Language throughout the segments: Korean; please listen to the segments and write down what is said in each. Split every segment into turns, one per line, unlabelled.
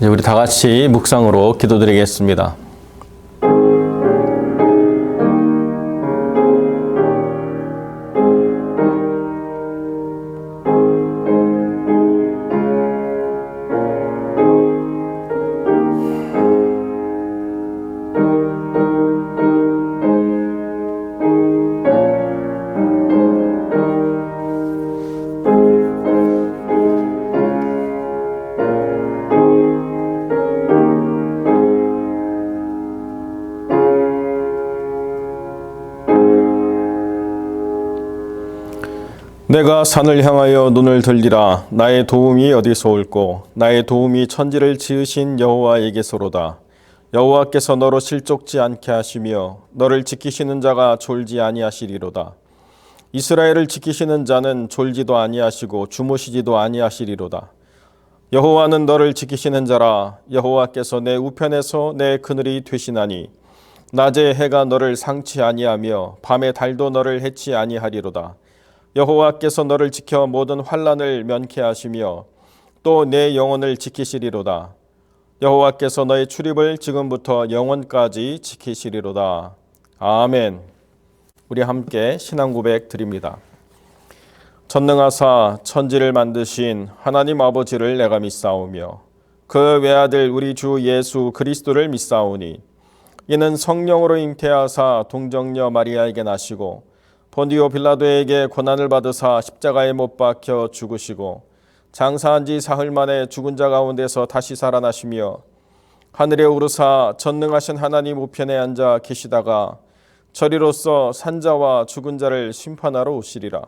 이제 우리 다 같이 묵상으로 기도드리겠습니다. 내가 산을 향하여 눈을 들리라. 나의 도움이 어디서 올꼬? 나의 도움이 천지를 지으신 여호와에게서로다. 여호와께서 너로 실족지 않게 하시며 너를 지키시는 자가 졸지 아니하시리로다. 이스라엘을 지키시는 자는 졸지도 아니하시고 주무시지도 아니하시리로다. 여호와는 너를 지키시는 자라. 여호와께서 내 우편에서 내 그늘이 되시나니 낮에 해가 너를 상치 아니하며 밤에 달도 너를 해치 아니하리로다. 여호와께서 너를 지켜 모든 환난을 면케 하시며 또 내 영혼을 지키시리로다. 여호와께서 너의 출입을 지금부터 영원까지 지키시리로다. 아멘. 우리 함께 신앙 고백 드립니다. 전능하사 천지를 만드신 하나님 아버지를 내가 믿사오며 그 외아들 우리 주 예수 그리스도를 믿사오니 이는 성령으로 잉태하사 동정녀 마리아에게 나시고 본디오 빌라도에게 고난을 받으사 십자가에 못 박혀 죽으시고 장사한 지 사흘 만에 죽은 자 가운데서 다시 살아나시며 하늘에 오르사 전능하신 하나님 우편에 앉아 계시다가 저리로서 산자와 죽은 자를 심판하러 오시리라.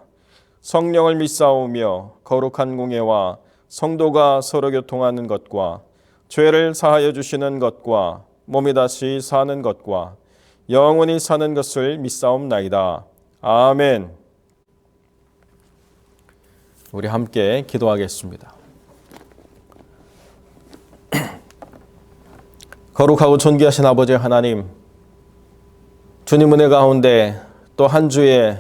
성령을 믿사오며 거룩한 공예와 성도가 서로 교통하는 것과 죄를 사하여 주시는 것과 몸이 다시 사는 것과 영원히 사는 것을 믿사옵나이다. 아멘. 우리 함께 기도하겠습니다. 거룩하고 존귀하신 아버지 하나님, 주님 은혜 가운데 또 한 주의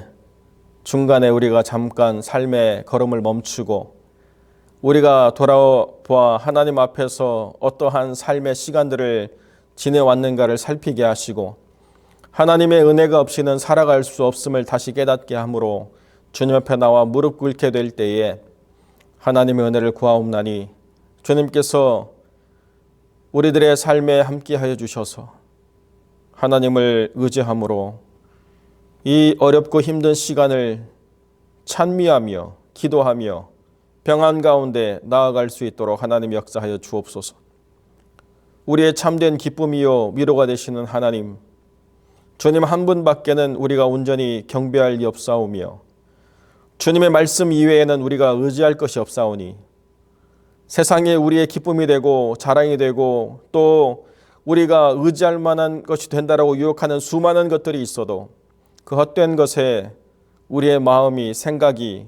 중간에 우리가 잠깐 삶의 걸음을 멈추고 우리가 돌아보아 하나님 앞에서 어떠한 삶의 시간들을 지내왔는가를 살피게 하시고 하나님의 은혜가 없이는 살아갈 수 없음을 다시 깨닫게 하므로 주님 앞에 나와 무릎 꿇게 될 때에 하나님의 은혜를 구하옵나니 주님께서 우리들의 삶에 함께하여 주셔서 하나님을 의지함으로 이 어렵고 힘든 시간을 찬미하며 기도하며 평안 가운데 나아갈 수 있도록 하나님 역사하여 주옵소서. 우리의 참된 기쁨이요 위로가 되시는 하나님, 주님 한 분밖에는 우리가 온전히 경배할 리 없사오며 주님의 말씀 이외에는 우리가 의지할 것이 없사오니 세상에 우리의 기쁨이 되고 자랑이 되고 또 우리가 의지할 만한 것이 된다라고 유혹하는 수많은 것들이 있어도 그 헛된 것에 우리의 마음이 생각이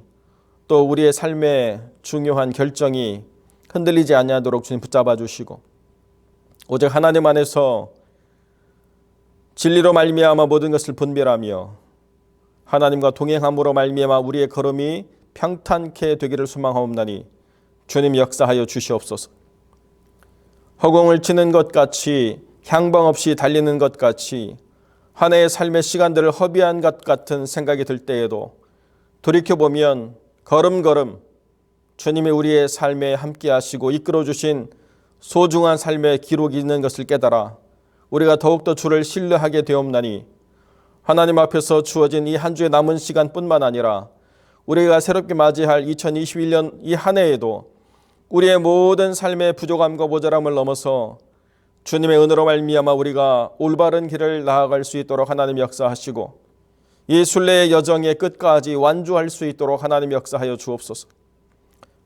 또 우리의 삶의 중요한 결정이 흔들리지 아니하도록 주님 붙잡아 주시고 오직 하나님 안에서 진리로 말미암아 모든 것을 분별하며 하나님과 동행함으로 말미암아 우리의 걸음이 평탄케 되기를 소망하옵나니 주님 역사하여 주시옵소서. 허공을 치는 것 같이 향방 없이 달리는 것 같이 한 해의 삶의 시간들을 허비한 것 같은 생각이 들 때에도 돌이켜보면 걸음걸음 주님이 우리의 삶에 함께 하시고 이끌어 주신 소중한 삶의 기록이 있는 것을 깨달아 우리가 더욱더 주를 신뢰하게 되옵나니 하나님 앞에서 주어진 이 한 주의 남은 시간뿐만 아니라 우리가 새롭게 맞이할 2021년 이 한 해에도 우리의 모든 삶의 부족함과 모자람을 넘어서 주님의 은혜로 말미암아 우리가 올바른 길을 나아갈 수 있도록 하나님 역사하시고 이 순례의 여정의 끝까지 완주할 수 있도록 하나님 역사하여 주옵소서.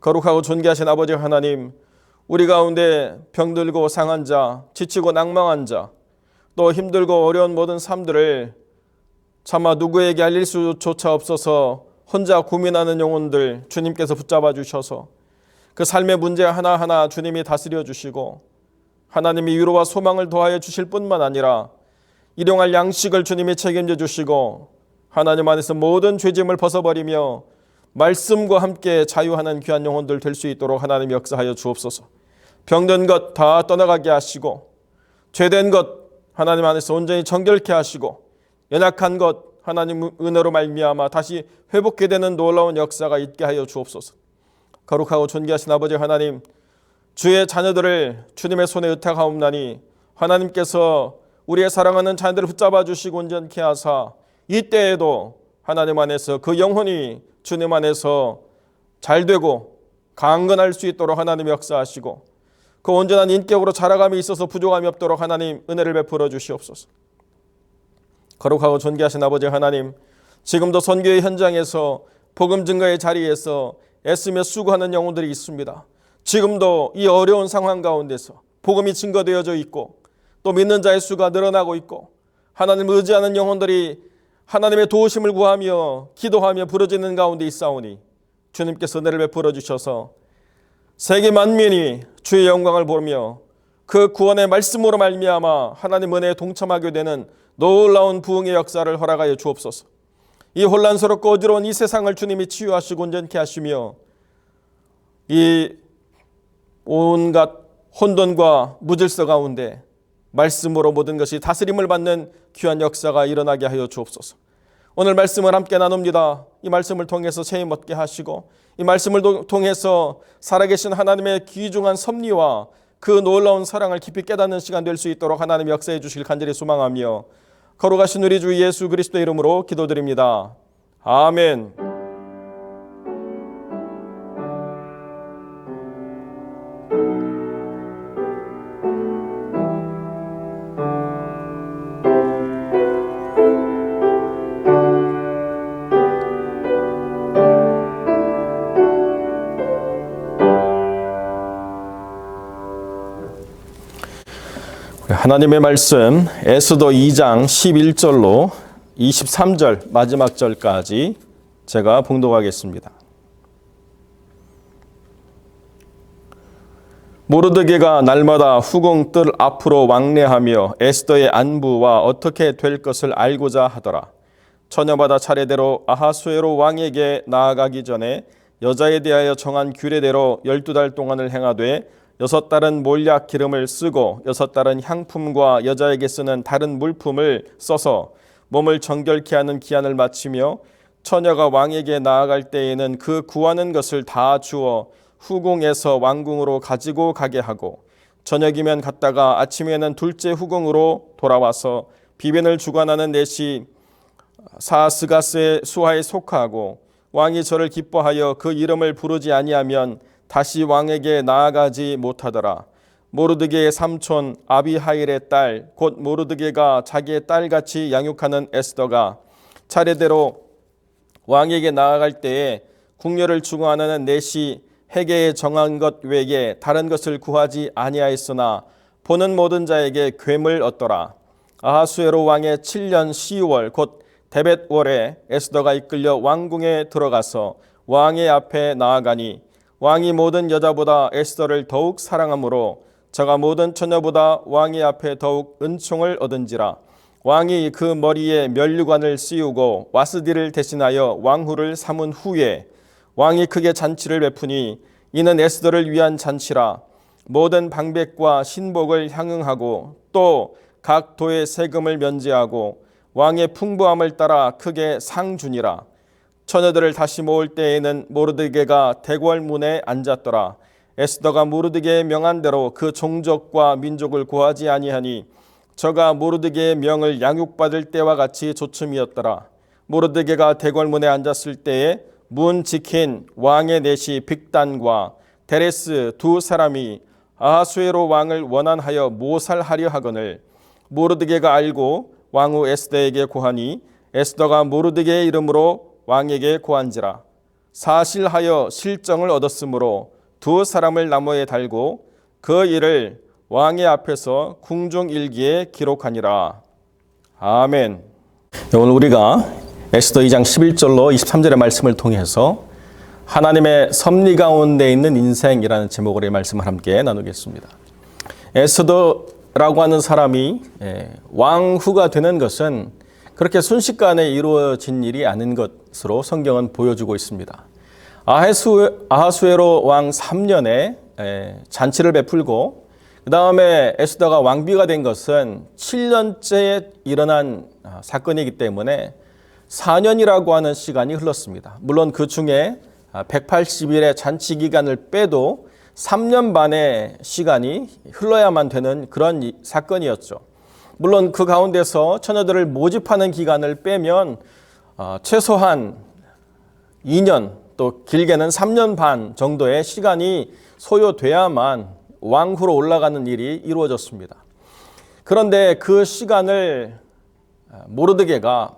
거룩하고 존귀하신 아버지 하나님, 우리 가운데 병들고 상한 자, 지치고 낭망한 자, 또 힘들고 어려운 모든 삶들을 차마 누구에게 알릴 수조차 없어서 혼자 고민하는 영혼들 주님께서 붙잡아 주셔서 그 삶의 문제 하나하나 주님이 다스려 주시고 하나님이 위로와 소망을 더하여 주실 뿐만 아니라 일용할 양식을 주님이 책임져 주시고 하나님 안에서 모든 죄짐을 벗어버리며 말씀과 함께 자유하는 귀한 영혼들 될 수 있도록 하나님 역사하여 주옵소서. 병든 것 다 떠나가게 하시고 죄된 것 하나님 안에서 온전히 정결케 하시고 연약한 것 하나님 은혜로 말미암아 다시 회복게 되는 놀라운 역사가 있게 하여 주옵소서. 거룩하고 존귀하신 아버지 하나님, 주의 자녀들을 주님의 손에 의탁하옵나니 하나님께서 우리의 사랑하는 자녀들을 붙잡아 주시고 온전케 하사 이때에도 하나님 안에서 그 영혼이 주님 안에서 잘되고 강건할 수 있도록 하나님 역사하시고 그 온전한 인격으로 자라감이 있어서 부족함이 없도록 하나님 은혜를 베풀어 주시옵소서. 거룩하고 존귀하신 아버지 하나님, 지금도 선교의 현장에서 복음 증거의 자리에서 애쓰며 수고하는 영혼들이 있습니다. 지금도 이 어려운 상황 가운데서 복음이 증거되어져 있고 또 믿는 자의 수가 늘어나고 있고 하나님을 의지하는 영혼들이 하나님의 도우심을 구하며 기도하며 부르짖는 가운데 있사오니 주님께서 은혜를 베풀어 주셔서 세계 만민이 주의 영광을 보며 그 구원의 말씀으로 말미암아 하나님 은혜에 동참하게 되는 놀라운 부흥의 역사를 허락하여 주옵소서. 이 혼란스럽고 어지러운 이 세상을 주님이 치유하시고 온전케 하시며 이 온갖 혼돈과 무질서 가운데 말씀으로 모든 것이 다스림을 받는 귀한 역사가 일어나게 하여 주옵소서. 오늘 말씀을 함께 나눕니다. 이 말씀을 통해서 체험 얻게 하시고 이 말씀을 통해서 살아계신 하나님의 귀중한 섭리와 그 놀라운 사랑을 깊이 깨닫는 시간 될 수 있도록 하나님 역사해 주시길 간절히 소망하며 거룩하신 우리 주 예수 그리스도의 이름으로 기도드립니다. 아멘. 하나님의 말씀 에스더 2장 11절로 23절 마지막 절까지 제가 봉독하겠습니다. 모르드게가 날마다 후궁 뜰 앞으로 왕래하며 에스더의 안부와 어떻게 될 것을 알고자 하더라. 처녀마다 차례대로 아하수에로 왕에게 나아가기 전에 여자에 대하여 정한 규례대로 12달 동안을 행하되 6달은 몰약 기름을 쓰고 6달은 향품과 여자에게 쓰는 다른 물품을 써서 몸을 정결케 하는 기한을 마치며 처녀가 왕에게 나아갈 때에는 그 구하는 것을 다 주어 후궁에서 왕궁으로 가지고 가게 하고 저녁이면 갔다가 아침에는 둘째 후궁으로 돌아와서 비변을 주관하는 넷이 사스가스의 수하에 속하고 왕이 저를 기뻐하여 그 이름을 부르지 아니하면 다시 왕에게 나아가지 못하더라. 모르드게의 삼촌 아비하일의 딸 곧 모르드게가 자기의 딸같이 양육하는 에스더가 차례대로 왕에게 나아갈 때에 궁녀를 추구하는 넷이 해계에 정한 것 외에 다른 것을 구하지 아니하였으나 보는 모든 자에게 괴물 얻더라. 아하수에로 왕의 7년 10월 곧 데벳월에 에스더가 이끌려 왕궁에 들어가서 왕의 앞에 나아가니 왕이 모든 여자보다 에스더를 더욱 사랑하므로 저가 모든 처녀보다 왕의 앞에 더욱 은총을 얻은지라. 왕이 그 머리에 면류관을 씌우고 와스디를 대신하여 왕후를 삼은 후에 왕이 크게 잔치를 베푸니 이는 에스더를 위한 잔치라. 모든 방백과 신복을 향응하고 또 각 도의 세금을 면제하고 왕의 풍부함을 따라 크게 상 주니라. 처녀들을 다시 모을 때에는 모르드게가 대궐문에 앉았더라. 에스더가 모르드게의 명한 대로 그 종족과 민족을 고하지 아니하니 저가 모르드게의 명을 양육받을 때와 같이 조춤이었더라. 모르드게가 대궐문에 앉았을 때에 문 지킨 왕의 넷이 빅단과 데레스 두 사람이 아하수에로 왕을 원한하여 모살하려 하거늘 모르드게가 알고 왕후 에스더에게 고하니 에스더가 모르드게의 이름으로 왕에게 고한지라. 사실하여 실정을 얻었으므로 두 사람을 나무에 달고 그 일을 왕의 앞에서 궁중일기에 기록하니라. 아멘. 오늘 우리가 에스더 2장 11절로 23절의 말씀을 통해서 하나님의 섭리 가운데 있는 인생이라는 제목으로의 말씀을 함께 나누겠습니다. 에스더라고 하는 사람이 왕후가 되는 것은 그렇게 순식간에 이루어진 일이 아닌 것으로 성경은 보여주고 있습니다. 아하수에로 왕 3년에 잔치를 베풀고 그 다음에 에스더가 왕비가 된 것은 7년째에 일어난 사건이기 때문에 4년이라고 하는 시간이 흘렀습니다. 물론 그 중에 180일의 잔치 기간을 빼도 3년 반의 시간이 흘러야만 되는 그런 사건이었죠. 물론 그 가운데서 처녀들을 모집하는 기간을 빼면 최소한 2년 또 길게는 3년 반 정도의 시간이 소요돼야만 왕후로 올라가는 일이 이루어졌습니다. 그런데 그 시간을 모르드게가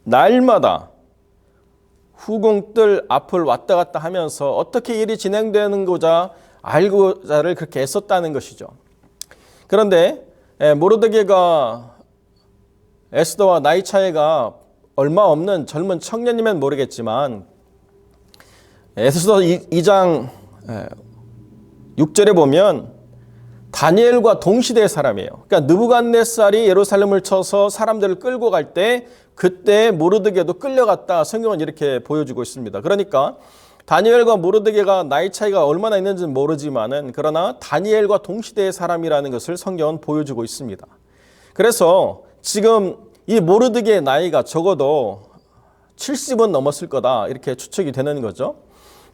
날마다 후궁들 앞을 왔다 갔다 하면서 어떻게 일이 진행되는고자 알고자를 그렇게 애썼다는 것이죠. 그런데 모르드게가 에스더와 나이 차이가 얼마 없는 젊은 청년이면 모르겠지만 에스더 2장 6절에 보면 다니엘과 동시대의 사람이에요. 그러니까 느부갓네살이 예루살렘을 쳐서 사람들을 끌고 갈 때 그때 모르드게도 끌려갔다 성경은 이렇게 보여주고 있습니다. 그러니까 다니엘과 모르드게가 나이 차이가 얼마나 있는지는 모르지만은 그러나 다니엘과 동시대의 사람이라는 것을 성경은 보여주고 있습니다. 그래서 지금 이 모르드게의 나이가 적어도 70은 넘었을 거다 이렇게 추측이 되는 거죠.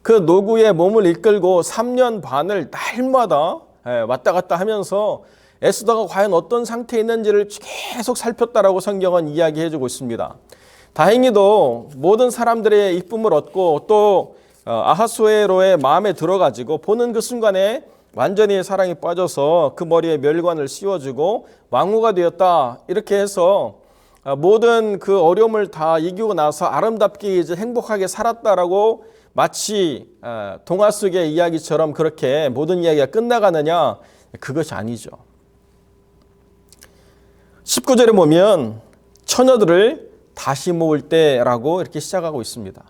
그 노구의 몸을 이끌고 3년 반을 날마다 왔다 갔다 하면서 에스더가 과연 어떤 상태에 있는지를 계속 살폈다라고 성경은 이야기해주고 있습니다. 다행히도 모든 사람들의 이쁨을 얻고 또 아하수에로의 마음에 들어가지고 보는 그 순간에 완전히 사랑에 빠져서 그 머리에 멸관을 씌워주고 왕후가 되었다 이렇게 해서 모든 그 어려움을 다 이기고 나서 아름답게 이제 행복하게 살았다라고 마치 동화 속의 이야기처럼 그렇게 모든 이야기가 끝나가느냐? 그것이 아니죠. 19절에 보면 처녀들을 다시 모을 때라고 이렇게 시작하고 있습니다.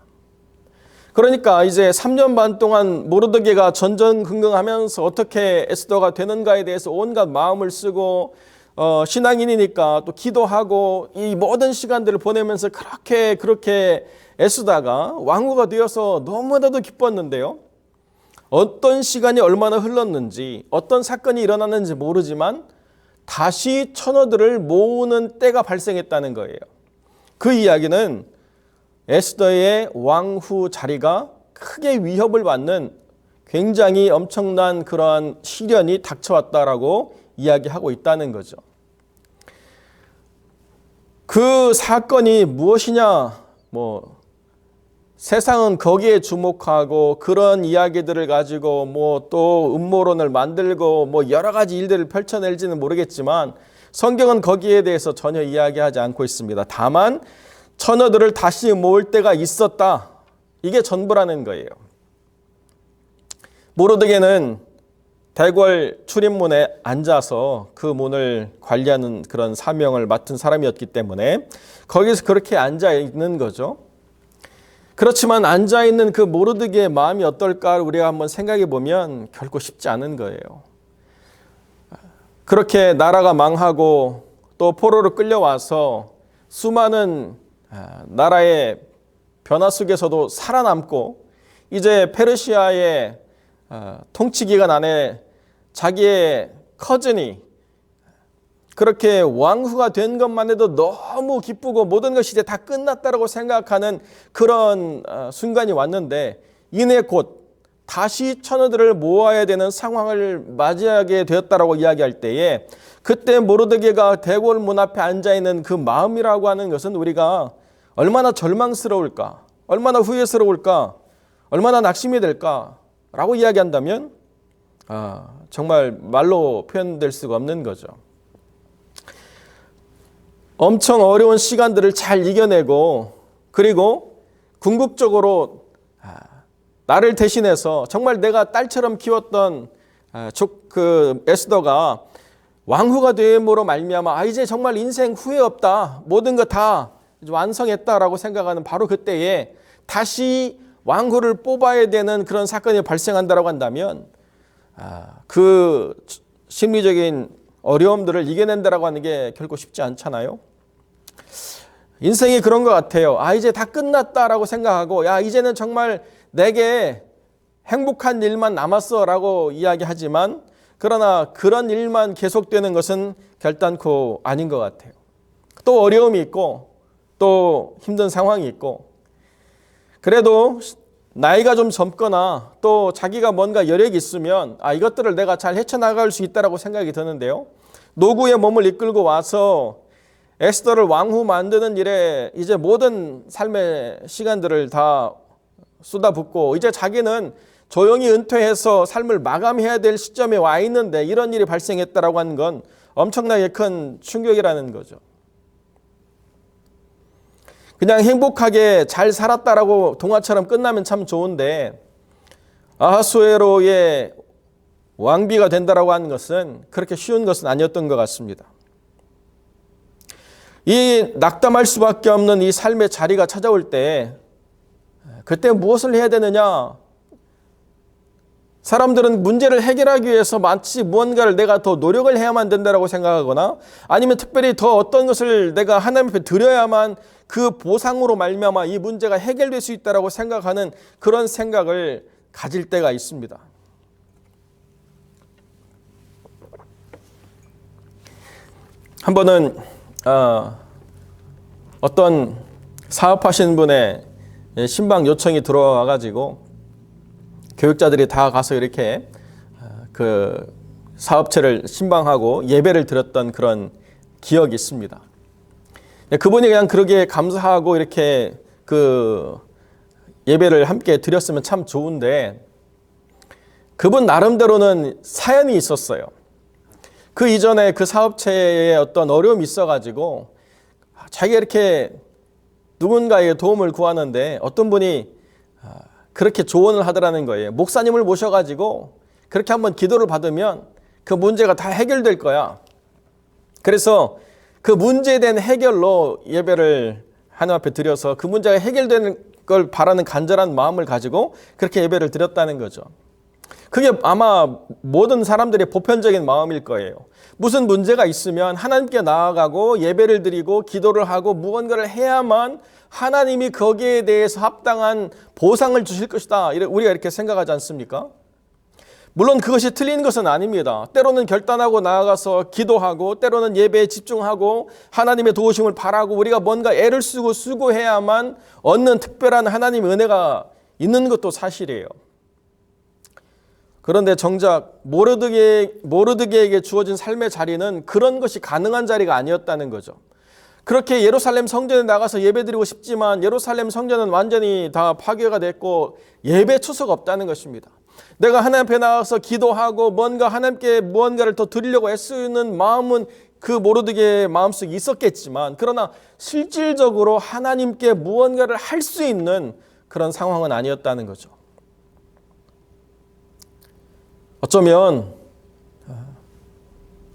그러니까 이제 3년 반 동안 모르드게가 전전긍긍하면서 어떻게 에스더가 되는가에 대해서 온갖 마음을 쓰고 신앙인이니까 또 기도하고 이 모든 시간들을 보내면서 그렇게 애쓰다가 왕후가 되어서 너무나도 기뻤는데요. 어떤 시간이 얼마나 흘렀는지 어떤 사건이 일어났는지 모르지만 다시 처녀들을 모으는 때가 발생했다는 거예요. 그 이야기는 에스더의 왕후 자리가 크게 위협을 받는 굉장히 엄청난 그러한 시련이 닥쳐왔다라고 이야기하고 있다는 거죠. 그 사건이 무엇이냐? 세상은 거기에 주목하고 그런 이야기들을 가지고 또 음모론을 만들고 여러 가지 일들을 펼쳐낼지는 모르겠지만 성경은 거기에 대해서 전혀 이야기하지 않고 있습니다. 다만 처녀들을 다시 모을 때가 있었다. 이게 전부라는 거예요. 모르드게는 대궐 출입문에 앉아서 그 문을 관리하는 그런 사명을 맡은 사람이었기 때문에 거기서 그렇게 앉아 있는 거죠. 그렇지만 앉아 있는 그 모르드게의 마음이 어떨까 우리가 한번 생각해 보면 결코 쉽지 않은 거예요. 그렇게 나라가 망하고 또 포로로 끌려와서 수많은 나라의 변화 속에서도 살아남고 이제 페르시아의 통치 기간 안에 자기의 커즌이 그렇게 왕후가 된 것만 해도 너무 기쁘고 모든 것이 이제 다 끝났다라고 생각하는 그런 순간이 왔는데 이내 곧 다시 처녀들을 모아야 되는 상황을 맞이하게 되었다라고 이야기할 때에 그때 모르드게가 대궐 문 앞에 앉아있는 그 마음이라고 하는 것은 우리가 얼마나 절망스러울까, 얼마나 후회스러울까, 얼마나 낙심이 될까라고 이야기한다면 정말 말로 표현될 수가 없는 거죠. 엄청 어려운 시간들을 잘 이겨내고 그리고 궁극적으로 나를 대신해서 정말 내가 딸처럼 키웠던 그 에스더가 왕후가 됨으로 말미암아 이제 정말 인생 후회 없다. 모든 거 다 완성했다라고 생각하는 바로 그때에 다시 왕후를 뽑아야 되는 그런 사건이 발생한다라고 한다면 그 심리적인 어려움들을 이겨낸다라고 하는 게 결코 쉽지 않잖아요. 인생이 그런 것 같아요. 이제 다 끝났다라고 생각하고 이제는 정말 내게 행복한 일만 남았어라고 이야기하지만 그러나 그런 일만 계속되는 것은 결단코 아닌 것 같아요. 또 어려움이 있고 또 힘든 상황이 있고 그래도 나이가 좀 젊거나 또 자기가 뭔가 여력이 있으면 이것들을 내가 잘 헤쳐나갈 수 있다고 생각이 드는데요. 노구의 몸을 이끌고 와서 에스더를 왕후 만드는 일에 이제 모든 삶의 시간들을 다 쏟아붓고 이제 자기는 조용히 은퇴해서 삶을 마감해야 될 시점에 와 있는데 이런 일이 발생했다라고 하는 건 엄청나게 큰 충격이라는 거죠. 그냥 행복하게 잘 살았다라고 동화처럼 끝나면 참 좋은데 아하수에로의 왕비가 된다라고 하는 것은 그렇게 쉬운 것은 아니었던 것 같습니다. 이 낙담할 수밖에 없는 이 삶의 자리가 찾아올 때 그때 무엇을 해야 되느냐? 사람들은 문제를 해결하기 위해서 마치 무언가를 내가 더 노력을 해야만 된다고 생각하거나 아니면 특별히 더 어떤 것을 내가 하나님 앞에 드려야만 그 보상으로 말미암아 이 문제가 해결될 수 있다고 생각하는 그런 생각을 가질 때가 있습니다. 한 번은 어떤 사업하시는 분의 신방 요청이 들어와 가지고 교육자들이 다 가서 이렇게 그 사업체를 신방하고 예배를 드렸던 그런 기억이 있습니다. 그분이 그냥 그러게 감사하고 이렇게 그 예배를 함께 드렸으면 참 좋은데 그분 나름대로는 사연이 있었어요. 그 이전에 그 사업체에 어떤 어려움이 있어가지고 자기가 이렇게 누군가의 도움을 구하는데 어떤 분이 그렇게 조언을 하더라는 거예요. 목사님을 모셔가지고 그렇게 한번 기도를 받으면 그 문제가 다 해결될 거야. 그래서 그 문제에 대한 해결로 예배를 하나님 앞에 드려서 그 문제가 해결되는 걸 바라는 간절한 마음을 가지고 그렇게 예배를 드렸다는 거죠. 그게 아마 모든 사람들의 보편적인 마음일 거예요. 무슨 문제가 있으면 하나님께 나아가고 예배를 드리고 기도를 하고 무언가를 해야만 하나님이 거기에 대해서 합당한 보상을 주실 것이다. 우리가 이렇게 생각하지 않습니까? 물론 그것이 틀린 것은 아닙니다. 때로는 결단하고 나아가서 기도하고 때로는 예배에 집중하고 하나님의 도우심을 바라고 우리가 뭔가 애를 쓰고 수고해야만 얻는 특별한 하나님의 은혜가 있는 것도 사실이에요. 그런데 정작 모르드게에게 주어진 삶의 자리는 그런 것이 가능한 자리가 아니었다는 거죠. 그렇게 예루살렘 성전에 나가서 예배드리고 싶지만 예루살렘 성전은 완전히 다 파괴가 됐고 예배 처소가 없다는 것입니다. 내가 하나님 앞에 나가서 기도하고 뭔가 하나님께 무언가를 더 드리려고 애쓰는 마음은 그 모르드게의 마음속에 있었겠지만 그러나 실질적으로 하나님께 무언가를 할 수 있는 그런 상황은 아니었다는 거죠. 어쩌면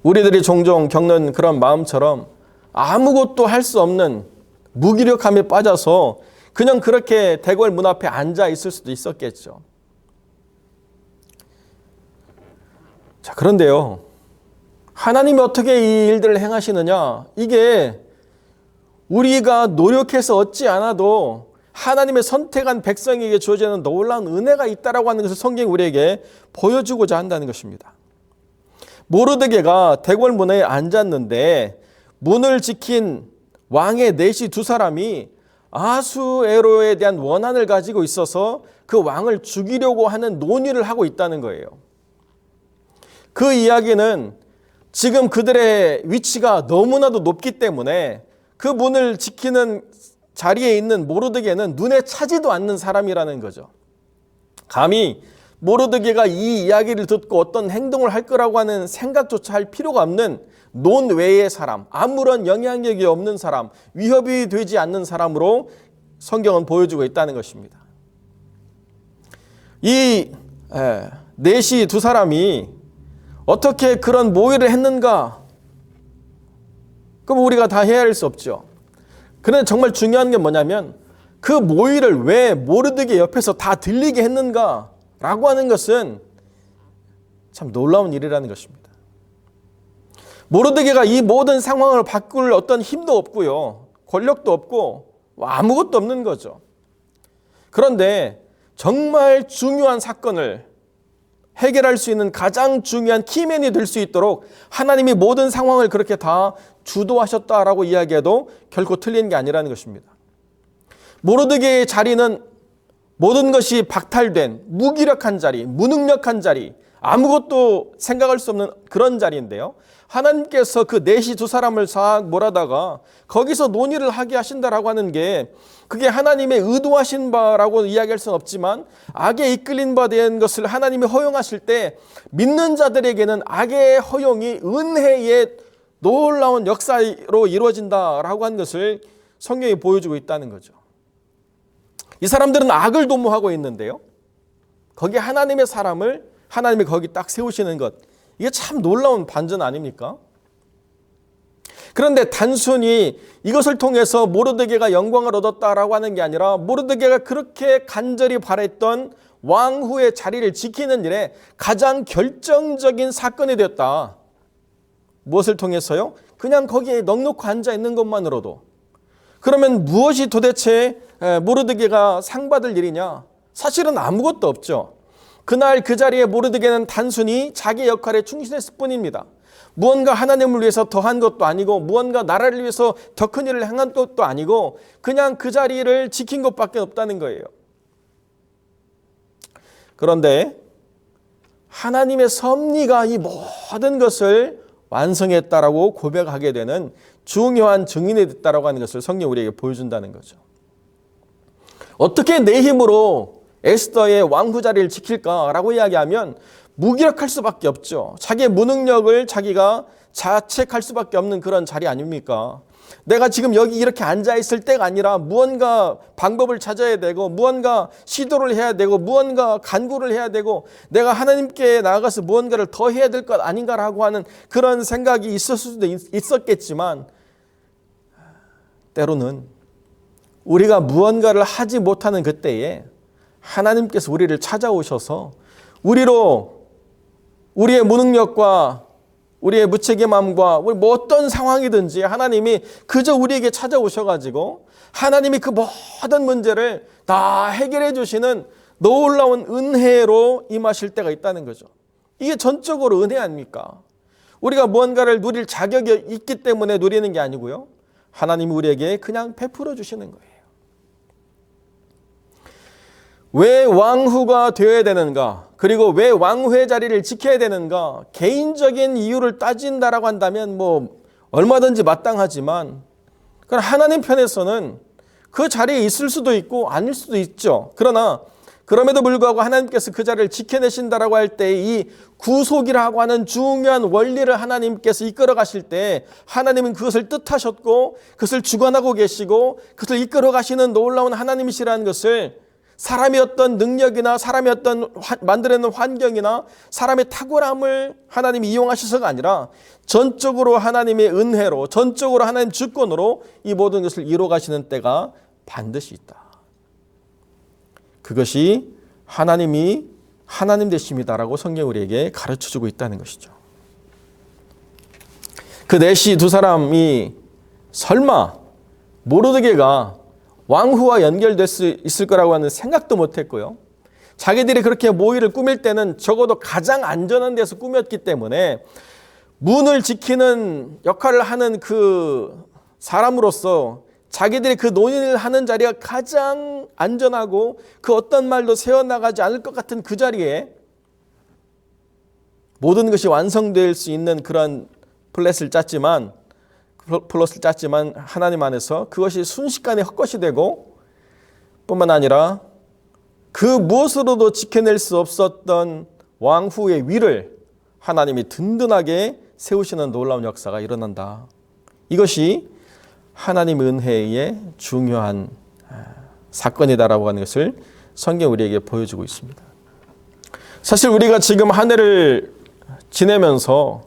우리들이 종종 겪는 그런 마음처럼 아무것도 할 수 없는 무기력함에 빠져서 그냥 그렇게 대궐 문 앞에 앉아 있을 수도 있었겠죠. 자, 그런데요. 하나님이 어떻게 이 일들을 행하시느냐? 이게 우리가 노력해서 얻지 않아도 하나님의 선택한 백성에게 주어지는 놀라운 은혜가 있다라고 하는 것을 성경이 우리에게 보여주고자 한다는 것입니다. 모르드게가 대궐 문에 앉았는데 문을 지킨 왕의 내시 두 사람이 아하수에로에 대한 원한을 가지고 있어서 그 왕을 죽이려고 하는 논의를 하고 있다는 거예요. 그 이야기는 지금 그들의 위치가 너무나도 높기 때문에 그 문을 지키는 자리에 있는 모르드게는 눈에 차지도 않는 사람이라는 거죠. 감히 모르드게가 이 이야기를 듣고 어떤 행동을 할 거라고 하는 생각조차 할 필요가 없는 논외의 사람, 아무런 영향력이 없는 사람, 위협이 되지 않는 사람으로 성경은 보여주고 있다는 것입니다. 이 넷이 두 사람이 어떻게 그런 모의를 했는가? 그럼 우리가 다 헤아릴 수 없죠. 그런데 정말 중요한 게 뭐냐면 그 모의를 왜 모르드게 옆에서 다 들리게 했는가? 라고 하는 것은 참 놀라운 일이라는 것입니다. 모르드게가 이 모든 상황을 바꿀 어떤 힘도 없고요. 권력도 없고 아무것도 없는 거죠. 그런데 정말 중요한 사건을 해결할 수 있는 가장 중요한 키맨이 될 수 있도록 하나님이 모든 상황을 그렇게 다 주도하셨다라고 이야기해도 결코 틀린 게 아니라는 것입니다. 모르드게의 자리는 모든 것이 박탈된 무기력한 자리, 무능력한 자리, 아무것도 생각할 수 없는 그런 자리인데요. 하나님께서 그 넷이 두 사람을 싹 몰아다가 거기서 논의를 하게 하신다라고 하는 게 그게 하나님의 의도하신 바라고 이야기할 수는 없지만 악에 이끌린 바 된 것을 하나님이 허용하실 때 믿는 자들에게는 악의 허용이 은혜의 놀라운 역사로 이루어진다라고 하는 것을 성경이 보여주고 있다는 거죠. 이 사람들은 악을 도모하고 있는데요. 거기에 하나님의 사람을 하나님이 거기 딱 세우시는 것, 이게 참 놀라운 반전 아닙니까? 그런데 단순히 이것을 통해서 모르드게가 영광을 얻었다라고 하는 게 아니라 모르드게가 그렇게 간절히 바랬던 왕후의 자리를 지키는 일에 가장 결정적인 사건이 되었다. 무엇을 통해서요? 그냥 거기에 넉넉히 앉아 있는 것만으로도. 그러면 무엇이 도대체 모르드게가 상 받을 일이냐? 사실은 아무것도 없죠. 그날 그 자리에 모르드게는 단순히 자기 역할에 충실했을 뿐입니다. 무언가 하나님을 위해서 더한 것도 아니고 무언가 나라를 위해서 더 큰 일을 행한 것도 아니고 그냥 그 자리를 지킨 것밖에 없다는 거예요. 그런데 하나님의 섭리가 이 모든 것을 완성했다라고 고백하게 되는 중요한 증인이 됐다라고 하는 것을 성경이 우리에게 보여준다는 거죠. 어떻게 내 힘으로 에스더의 왕후 자리를 지킬까라고 이야기하면 무기력할 수밖에 없죠. 자기의 무능력을 자기가 자책할 수밖에 없는 그런 자리 아닙니까? 내가 지금 여기 이렇게 앉아있을 때가 아니라 무언가 방법을 찾아야 되고 무언가 시도를 해야 되고 무언가 간구를 해야 되고 내가 하나님께 나아가서 무언가를 더 해야 될 것 아닌가라고 하는 그런 생각이 있었을 수도 있었겠지만 때로는 우리가 무언가를 하지 못하는 그때에 하나님께서 우리를 찾아오셔서 우리의 무능력과 우리의 무책임함과 뭐 어떤 상황이든지 하나님이 그저 우리에게 찾아오셔가지고 하나님이 그 모든 문제를 다 해결해 주시는 놀라운 은혜로 임하실 때가 있다는 거죠. 이게 전적으로 은혜 아닙니까? 우리가 무언가를 누릴 자격이 있기 때문에 누리는 게 아니고요. 하나님이 우리에게 그냥 베풀어 주시는 거예요. 왜 왕후가 되어야 되는가? 그리고 왜 왕후의 자리를 지켜야 되는가? 개인적인 이유를 따진다라고 한다면 뭐 얼마든지 마땅하지만 그러나 하나님 편에서는 그 자리에 있을 수도 있고 아닐 수도 있죠. 그러나 그럼에도 불구하고 하나님께서 그 자리를 지켜내신다라고 할 때 이 구속이라고 하는 중요한 원리를 하나님께서 이끌어 가실 때 하나님은 그것을 뜻하셨고 그것을 주관하고 계시고 그것을 이끌어 가시는 놀라운 하나님이시라는 것을 사람의 어떤 능력이나 사람의 어떤 만들어내는 환경이나 사람의 탁월함을 하나님이 이용하셔서가 아니라 전적으로 하나님의 은혜로 전적으로 하나님 주권으로 이 모든 것을 이루어 가시는 때가 반드시 있다. 그것이 하나님이 하나님 되심이다라고 성경이 우리에게 가르쳐주고 있다는 것이죠. 그 넷이 두 사람이 설마 모르드게가 왕후와 연결될 수 있을 거라고 하는 생각도 못했고요. 자기들이 그렇게 모의를 꾸밀 때는 적어도 가장 안전한 데서 꾸몄기 때문에 문을 지키는 역할을 하는 그 사람으로서 자기들이 그 논의를 하는 자리가 가장 안전하고 그 어떤 말도 새어나가지 않을 것 같은 그 자리에 모든 것이 완성될 수 있는 그런 플롯을 짰지만 하나님 안에서 그것이 순식간에 헛것이 되고 뿐만 아니라 그 무엇으로도 지켜낼 수 없었던 왕후의 위를 하나님이 든든하게 세우시는 놀라운 역사가 일어난다. 이것이 하나님의 은혜의 중요한 사건이다라고 하는 것을 성경이 우리에게 보여주고 있습니다. 사실 우리가 지금 한 해를 지내면서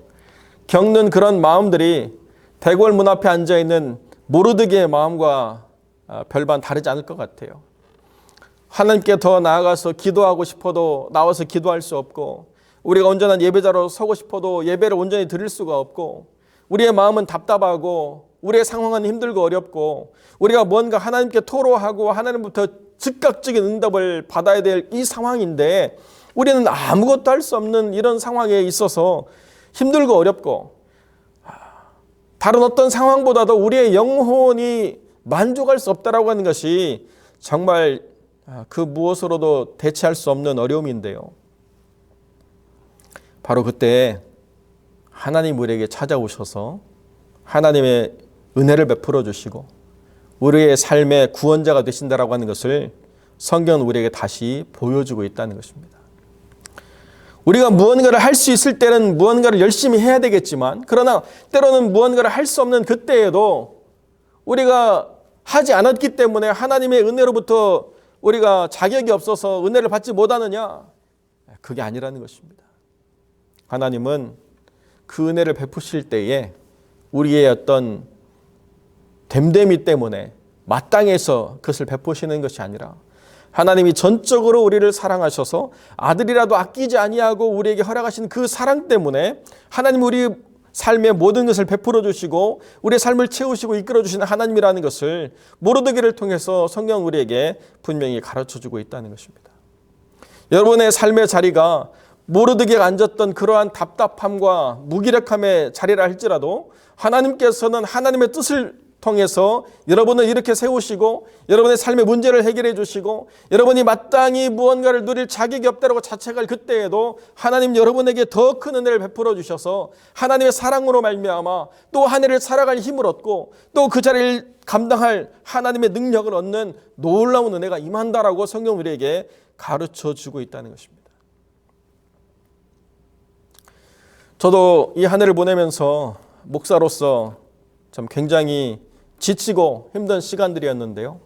겪는 그런 마음들이 대궐 문 앞에 앉아있는 모르드게의 마음과 별반 다르지 않을 것 같아요. 하나님께 더 나아가서 기도하고 싶어도 나와서 기도할 수 없고 우리가 온전한 예배자로 서고 싶어도 예배를 온전히 드릴 수가 없고 우리의 마음은 답답하고 우리의 상황은 힘들고 어렵고 우리가 뭔가 하나님께 토로하고 하나님부터 즉각적인 응답을 받아야 될 이 상황인데 우리는 아무것도 할 수 없는 이런 상황에 있어서 힘들고 어렵고 다른 어떤 상황보다도 우리의 영혼이 만족할 수 없다라고 하는 것이 정말 그 무엇으로도 대체할 수 없는 어려움인데요. 바로 그때 하나님 우리에게 찾아오셔서 하나님의 은혜를 베풀어 주시고 우리의 삶의 구원자가 되신다라고 하는 것을 성경은 우리에게 다시 보여주고 있다는 것입니다. 우리가 무언가를 할 수 있을 때는 무언가를 열심히 해야 되겠지만 그러나 때로는 무언가를 할 수 없는 그때에도 우리가 하지 않았기 때문에 하나님의 은혜로부터 우리가 자격이 없어서 은혜를 받지 못하느냐? 그게 아니라는 것입니다. 하나님은 그 은혜를 베푸실 때에 우리의 어떤 됨됨이 때문에 마땅해서 그것을 베푸시는 것이 아니라 하나님이 전적으로 우리를 사랑하셔서 아들이라도 아끼지 아니하고 우리에게 허락하신 그 사랑 때문에 하나님 우리 삶의 모든 것을 베풀어 주시고 우리의 삶을 채우시고 이끌어 주시는 하나님이라는 것을 모르드게를 통해서 성경 우리에게 분명히 가르쳐주고 있다는 것입니다. 여러분의 삶의 자리가 모르드게가 앉았던 그러한 답답함과 무기력함의 자리라 할지라도 하나님께서는 하나님의 뜻을 통해서 여러분을 이렇게 세우시고 여러분의 삶의 문제를 해결해 주시고 여러분이 마땅히 무언가를 누릴 자격이 없다고 자책할 그때에도 하나님 여러분에게 더 큰 은혜를 베풀어 주셔서 하나님의 사랑으로 말미암아 또 한 해를 살아갈 힘을 얻고 또 그 자리를 감당할 하나님의 능력을 얻는 놀라운 은혜가 임한다라고 성경 우리에게 가르쳐 주고 있다는 것입니다. 저도 이 한 해를 보내면서 목사로서 참 굉장히 지치고 힘든 시간들이었는데요.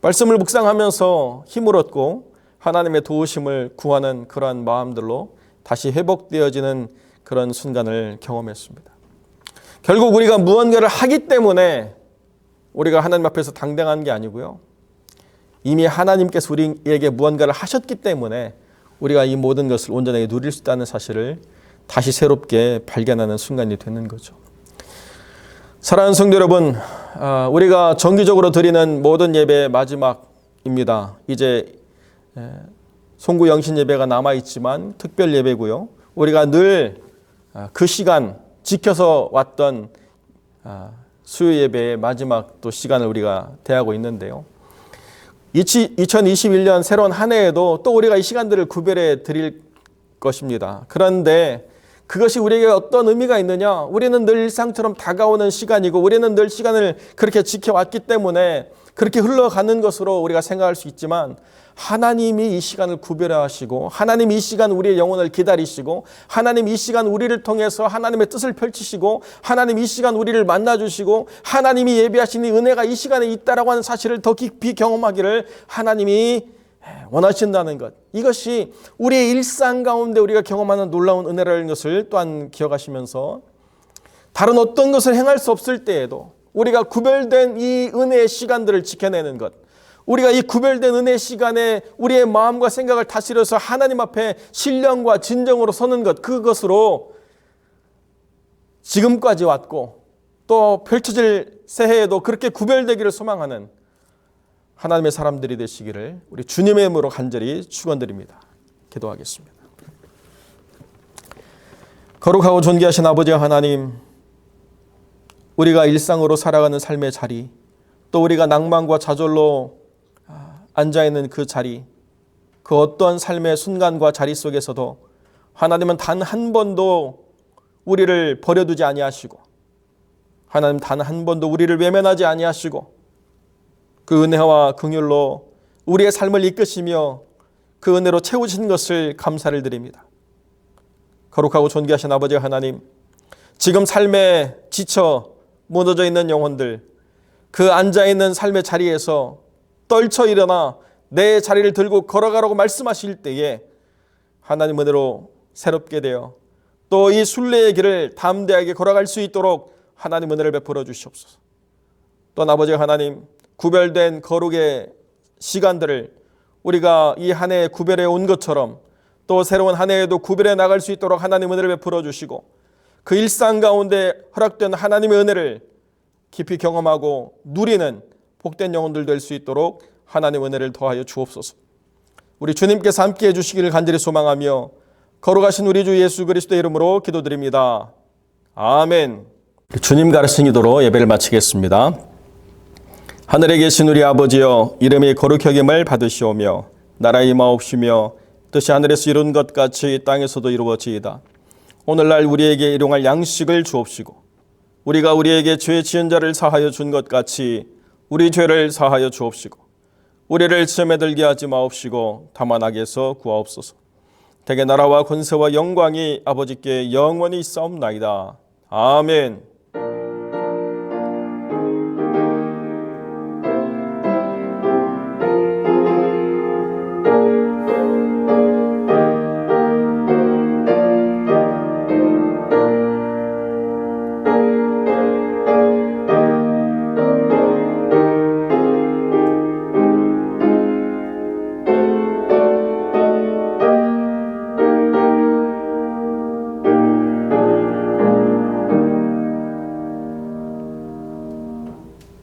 말씀을 묵상하면서 힘을 얻고 하나님의 도우심을 구하는 그러한 마음들로 다시 회복되어지는 그런 순간을 경험했습니다. 결국 우리가 무언가를 하기 때문에 우리가 하나님 앞에서 당당한 게 아니고요. 이미 하나님께서 우리에게 무언가를 하셨기 때문에 우리가 이 모든 것을 온전하게 누릴 수 있다는 사실을 다시 새롭게 발견하는 순간이 되는 거죠. 사랑하는 성도 여러분, 우리가 정기적으로 드리는 모든 예배의 마지막입니다. 이제 송구 영신 예배가 남아있지만 특별 예배고요. 우리가 늘 그 시간 지켜서 왔던 수요 예배의 마지막 또 시간을 우리가 대하고 있는데요. 2021년 새로운 한 해에도 또 우리가 이 시간들을 구별해 드릴 것입니다. 그런데 그것이 우리에게 어떤 의미가 있느냐? 우리는 늘 일상처럼 다가오는 시간이고 우리는 늘 시간을 그렇게 지켜왔기 때문에 그렇게 흘러가는 것으로 우리가 생각할 수 있지만 하나님이 이 시간을 구별하시고 하나님이 이 시간 우리의 영혼을 기다리시고 하나님이 이 시간 우리를 통해서 하나님의 뜻을 펼치시고 하나님이 이 시간 우리를 만나주시고 하나님이 예비하신 이 은혜가 이 시간에 있다라고 하는 사실을 더 깊이 경험하기를 하나님이 원하신다는 것, 이것이 우리의 일상 가운데 우리가 경험하는 놀라운 은혜라는 것을 또한 기억하시면서 다른 어떤 것을 행할 수 없을 때에도 우리가 구별된 이 은혜의 시간들을 지켜내는 것, 우리가 이 구별된 은혜의 시간에 우리의 마음과 생각을 다스려서 하나님 앞에 신령과 진정으로 서는 것, 그것으로 지금까지 왔고 또 펼쳐질 새해에도 그렇게 구별되기를 소망하는 하나님의 사람들이 되시기를 우리 주님의 이름으로 간절히 축원드립니다. 기도하겠습니다. 거룩하고 존귀하신 아버지 하나님, 우리가 일상으로 살아가는 삶의 자리, 또 우리가 낭만과 좌절로 앉아있는 그 자리, 그 어떠한 삶의 순간과 자리 속에서도 하나님은 단 한 번도 우리를 버려두지 아니하시고 하나님 단 한 번도 우리를 외면하지 아니하시고 그 은혜와 긍휼로 우리의 삶을 이끄시며 그 은혜로 채우신 것을 감사를 드립니다. 거룩하고 존귀하신 아버지 하나님, 지금 삶에 지쳐 무너져 있는 영혼들, 그 앉아있는 삶의 자리에서 떨쳐 일어나 내 자리를 들고 걸어가라고 말씀하실 때에 하나님 은혜로 새롭게 되어 또 이 순례의 길을 담대하게 걸어갈 수 있도록 하나님 은혜를 베풀어 주시옵소서. 또 아버지 하나님, 구별된 거룩의 시간들을 우리가 이 한 해에 구별해 온 것처럼 또 새로운 한 해에도 구별해 나갈 수 있도록 하나님 은혜를 베풀어 주시고 그 일상 가운데 허락된 하나님의 은혜를 깊이 경험하고 누리는 복된 영혼들 될 수 있도록 하나님의 은혜를 더하여 주옵소서. 우리 주님께서 함께해 주시기를 간절히 소망하며 거룩하신 우리 주 예수 그리스도의 이름으로 기도드립니다. 아멘. 주님 가르친 기도로 예배를 마치겠습니다. 하늘에 계신 우리 아버지여, 이름이 거룩히 여김을 받으시오며 나라에 임하옵시며 뜻이 하늘에서 이룬 것 같이 땅에서도 이루어지이다. 오늘날 우리에게 일용할 양식을 주옵시고 우리가 우리에게 죄 지은 자를 사하여 준 것 같이 우리 죄를 사하여 주옵시고 우리를 시험에 들게 하지 마옵시고 다만 악에서 구하옵소서. 대개 나라와 권세와 영광이 아버지께 영원히 있사옵나이다. 아멘.